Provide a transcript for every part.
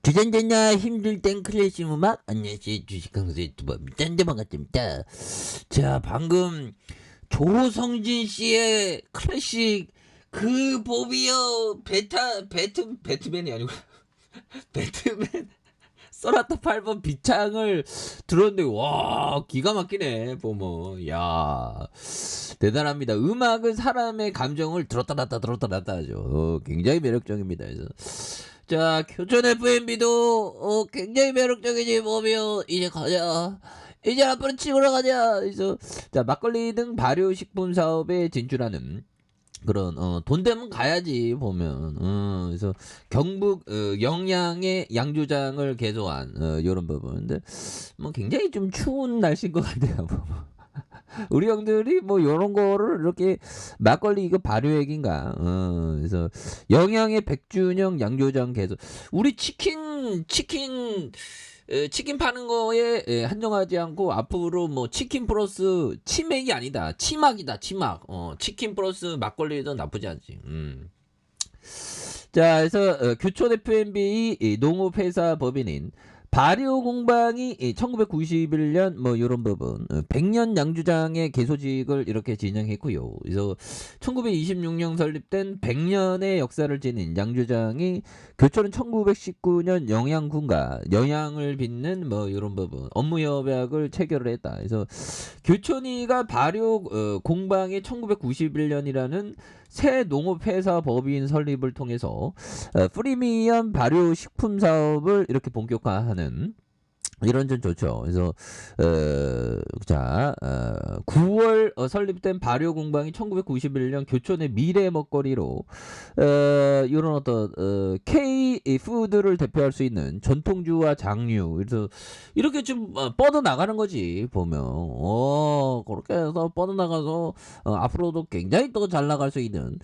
주전자나 힘들 땐 클래식 음악. 안녕하세요, 주식강사 유튜버 미짠데 반갑습니다. 자, 방금 조성진 씨의 클래식 그 법이요 배트맨이 아니고 배트맨 소나타 8번 비창을 들었는데 와 기가 막히네. 보면 야 대단합니다. 음악은 사람의 감정을 들었다 놨다 하죠. 굉장히 매력적입니다. 그래서 자, 교촌 FMB도 굉장히 매력적이지 뭐며 이제 가자. 이제 앞으로 치고러 가자. 그래서 자, 막걸리 등 발효식품 사업에 진출하는 그런 돈 되면 가야지 보면. 그래서 경북 영양의 양조장을 개소한 요런 부분. 근데 뭐 굉장히 좀 추운 날씨인 것 같아요. 우리 형들이 뭐 요런 거를 이렇게 막걸리 이거 발효액인가. 그래서 영양의 백준영 양조장 개소. 우리 치킨 파는 거에 한정하지 않고 앞으로 뭐 치킨 플러스 치맥이 아니다. 치막이다. 치막. 치킨 플러스 막걸리도 나쁘지 않지. 자, 그래서 교촌 FMB 농업회사 법인인 발효공방이 1991년 뭐 이런 부분 100년 양주장의 개소직을 이렇게 진행했고요. 그래서 1926년 설립된 100년의 역사를 지닌 양주장이 교촌은 1919년 영양군과 영양을 빚는 뭐 이런 부분 업무 협약을 체결을 했다. 그래서 교촌이가 발효 공방의 1991년이라는 새 농업회사 법인 설립을 통해서 프리미엄 발효 식품 사업을 이렇게 본격화하는 이런 점 좋죠. 그래서 9월 설립된 발효 공방이 1991년 교촌의 미래 먹거리로 이런 어떤 K 푸드를 대표할 수 있는 전통주와 장류 그래서 이렇게 좀 뻗어 나가는 거지 보면 그렇게 해서 뻗어 나가서 앞으로도 굉장히 또 잘 나갈 수 있는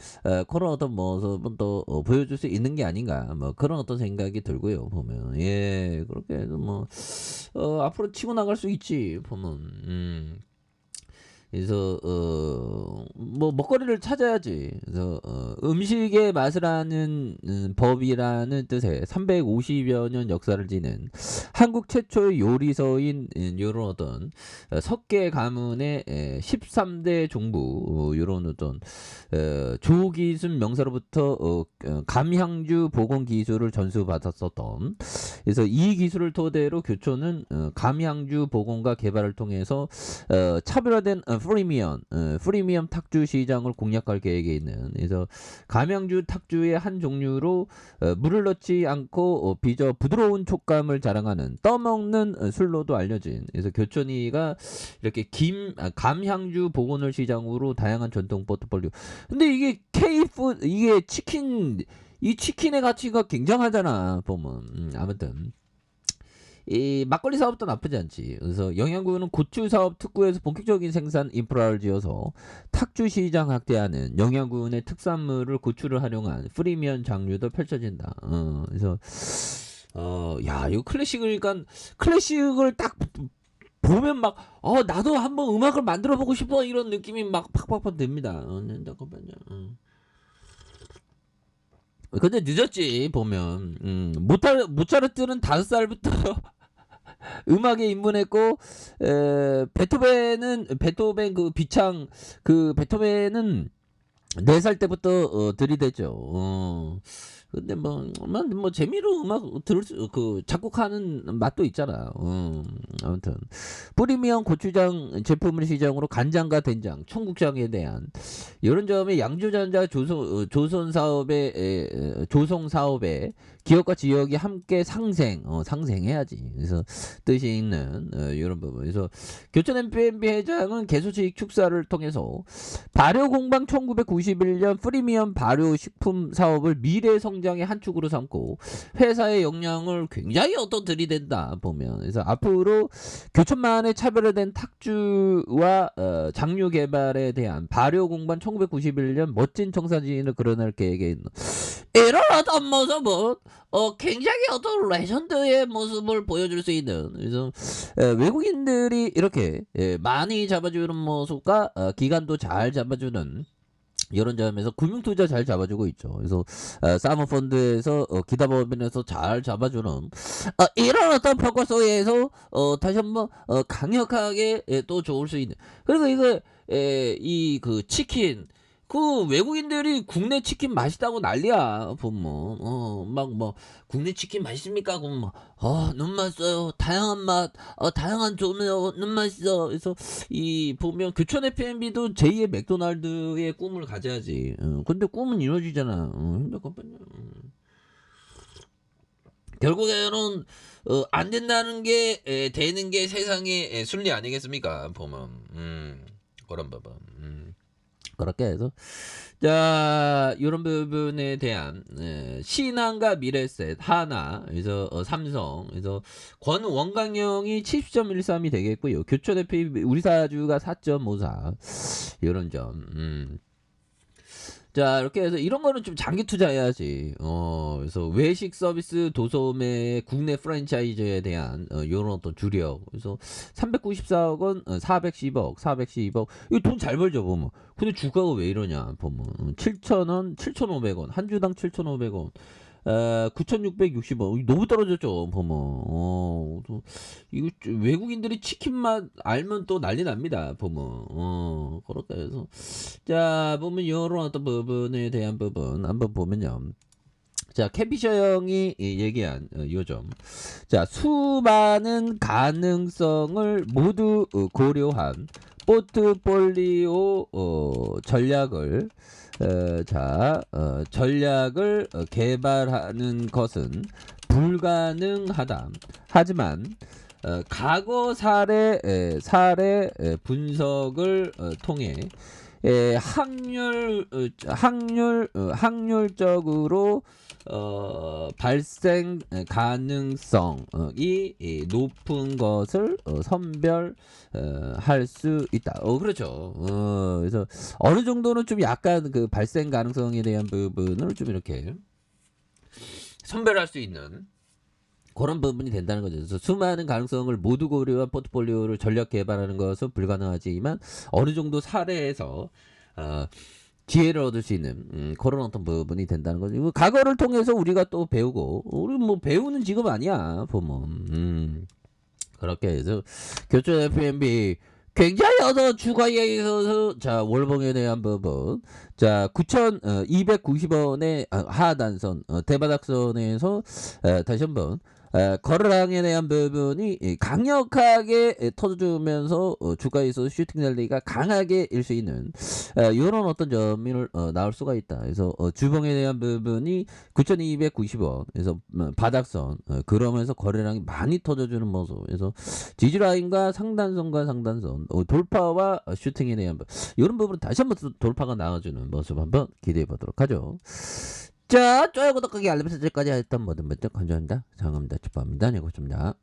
그런 어떤 모습은 또 보여줄 수 있는 게 아닌가 뭐 그런 어떤 생각이 들고요 보면 예 그렇게 해서 뭐 앞으로 치고 나갈 수 있지 보면. 그래서 뭐 먹거리를 찾아야지. 그래서 음식의 맛이라는 법이라는 뜻의 350여 년 역사를 지닌 한국 최초의 요리서인 요런 어떤 석계 가문의 13대 종부 요런 어떤 조기순 명사로부터 감향주 보건 기술을 전수받았었던 그래서 이 기술을 토대로 교촌은 감향주 보건과 개발을 통해서 차별화된 프리미엄 탁주 시장을 공략할 계획에 있는 그래서 감향주 탁주의 한 종류로 물을 넣지 않고 빚어 부드러운 촉감을 자랑하는 떠먹는 술로도 알려진 그래서 교촌이가 이렇게 감향주 보건을 시장으로 다양한 전통 포트폴리오 근데 이게 K푸드 이게 이 치킨의 가치가 굉장하잖아 보면 아무튼 이 막걸리 사업도 나쁘지 않지. 그래서 영양구는 고추 사업 특구에서 본격적인 생산 인프라를 지어서 탁주 시장 확대하는 영양군의 특산물을 고추를 활용한 프리미엄 장류도 펼쳐진다. 그래서 야 이거 클래식을 딱 보면 막 나도 한번 음악을 만들어 보고 싶어 이런 느낌이 막 팍팍팍 듭니다. 잠깐만요. 근데 늦었지 보면 모차르트는 5살부터 음악에 입문했고 베토벤 그 비창 그 베토벤은 4살 때부터 들이댔죠. 근데 뭐 재미로 음악 들을 그 작곡하는 맛도 있잖아. 아무튼 프리미엄 고추장 제품을 시장으로 간장과 된장, 청국장에 대한 이런 점에 양조전자 조선 사업의 조성 사업에 기업과 지역이 함께 상생해야지. 그래서 뜻이 있는 이런 부분. 그래서 교촌 MPNB 회장은 개소식 축사를 통해서 발효공방 1991년 프리미엄 발효식품 사업을 미래 성장의 한 축으로 삼고 회사의 역량을 굉장히 들이댄다 보면 그래서 앞으로 교촌만의 차별화된 탁주와 장류 개발에 대한 발효공방 1991년 멋진 청사진을 그려낼 계획에 있는 이런 어떤 모습은 굉장히 어떤 레전드의 모습을 보여줄 수 있는 그래서 외국인들이 이렇게 많이 잡아주는 모습과 기간도 잘 잡아주는 이런 점에서 금융투자 잘 잡아주고 있죠. 그래서 사모펀드에서 기타법인에서 잘 잡아주는 이런 어떤 평가 속에서 다시 한번 강력하게 또 좋을 수 있는. 그리고 이거 이 그 치킨 그 외국인들이 국내 치킨 맛있다고 난리야 보면 막 뭐 국내 치킨 맛있습니까? 그러면 막 너무 맛있어요. 다양한 맛, 다양한 조미료 너무 맛있어. 그래서 이 보면 교촌 F&B도 제2의 맥도날드의 꿈을 가져야지. 근데 꿈은 이루어지잖아. 힘들거든요. 결국에는 안 된다는 게 되는 게 세상의 순리 아니겠습니까? 보면 그런 부분. 그렇게 해서 자 이런 부분에 대한 신한과 미래셋 하나 그래서 삼성 그래서 권원광형이 70.13이 되겠고요. 교촌 FA 우리사주가 4.54 이런 점. 자 이렇게 해서 이런 거는 좀 장기 투자해야지. 그래서 외식 서비스 도소매 국내 프랜차이즈에 대한 이런 어떤 주력. 그래서 394억 원, 410억, 412억. 이거 돈 잘 벌죠 보면. 근데 주가가 왜 이러냐 보면 7,000원, 7,500원, 한 주당 7,500원. 9,660원 너무 떨어졌죠 보면. 이거 외국인들이 치킨 맛 알면 또 난리 납니다 보면. 그렇게 해서 자 보면 이런 어떤 부분에 대한 부분 한번 보면요. 자 캐피셔 형이 얘기한 요점. 자 수많은 가능성을 모두 고려한 포트폴리오 전략을 전략을 개발하는 것은 불가능하다. 하지만 과거 사례 분석을 통해 확률적으로 발생 가능성이 높은 것을 선별할 수 있다. 그렇죠. 그래서 어느 정도는 좀 약간 그 발생 가능성에 대한 부분을 좀 이렇게 선별할 수 있는 그런 부분이 된다는 거죠. 그래서 수많은 가능성을 모두 고려한 포트폴리오를 전략 개발하는 것은 불가능하지만 어느 정도 사례에서 지혜를 얻을 수 있는 그런 어떤 부분이 된다는 거죠. 과거를 통해서 우리가 또 배우고 우리 뭐 배우는 직업 아니야 보면. 그렇게 해서 교촌 F&B 굉장히 어서 주가에 있어서 자 월봉에 대한 부분 자 9,290원의 하단선 대바닥선에서 다시 한번 거래량에 대한 부분이 강력하게 터져주면서 주가에서 슈팅 랠리가 강하게 일 수 있는 이런 어떤 점을 나올 수가 있다. 그래서 주봉에 대한 부분이 9,290원 그래서 바닥선 그러면서 거래량이 많이 터져주는 모습. 그래서 지지라인과 상단선 돌파와 슈팅에 대한 부분 이런 부분은 다시 한번 돌파가 나와주는 모습 한번 기대해 보도록 하죠. 자, 좋아요, 구독하기, 알림 설정까지 했던 모든 분들 감사합니다. 장합니다. 축복합니다. 네, 고맙습니다.